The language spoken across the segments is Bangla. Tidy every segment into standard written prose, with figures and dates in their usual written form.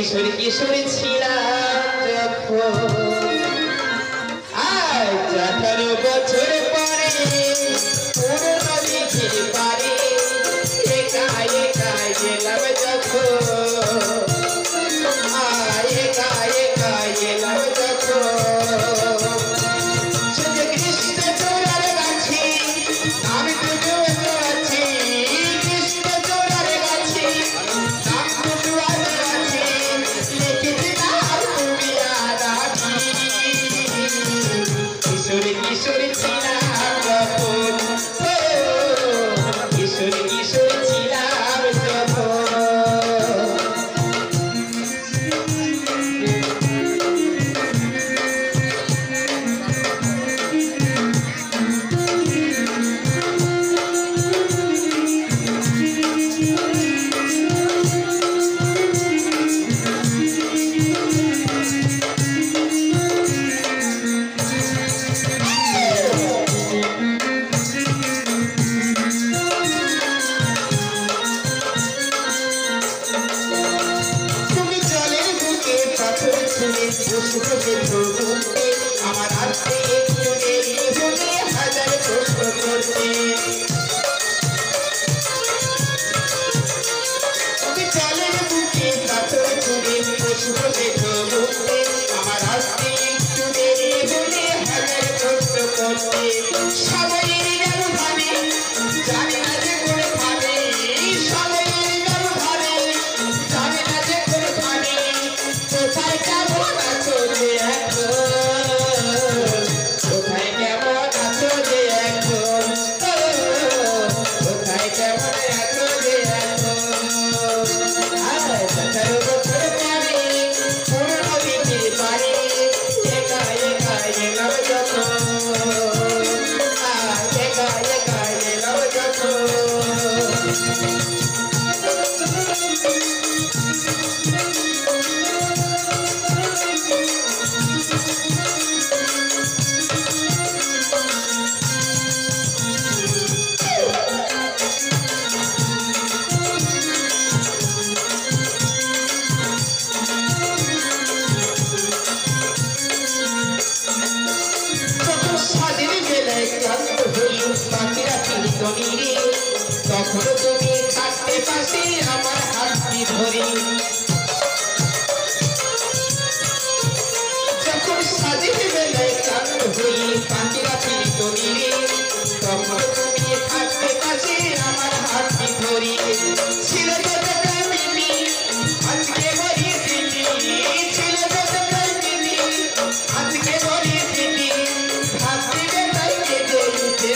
किशोर किशोर छिलाम जब আমার আসতে একটু দেরি হলে হাজার প্রশ্ন করতে চলের বুকে পাথর ছুড়ে পশু দেখো বুঝতে আমার আসতে একটু দেরি হলে হাজার প্রশ্ন করতে সবাইয়ের ব্যবধানে জানে না যে করে খাবে সবাইয়ের ব্যবধানে জানে না যে করে খাবে কোথায় কেমন আছো যে এখন কোথায় কেমন আছো যে এখন কোথায় কেমন আছো যে এখন 17 বছর পরে পুরনো দিনের বাড়ি একা একা এলাম যখন একা একা এলাম যখন তখন তুমি থাকতে পাশে আমার হাতটি ধরি যখন স্বাধীন বেলায় ক্লান্ত হই পাখিরা ফিরি তখন তুমি থাকতে পাশে আমার হাতটি ধরি ছিল যত প্রেমিনী আজকে বলি তিনি ছিল যত প্রেমিনী আজকে বলি তিনি ভাবতে বেলায় কেঁদে উঠে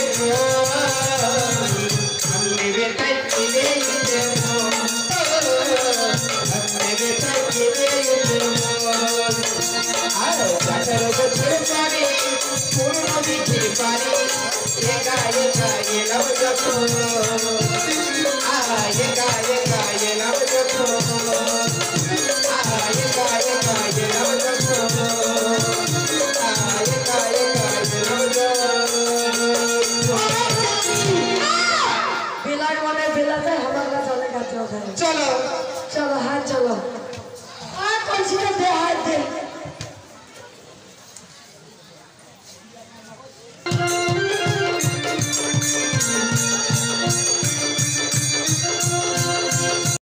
बिलार वाले बिला से हमारा चले का चलो चलो चलो हाँ चलो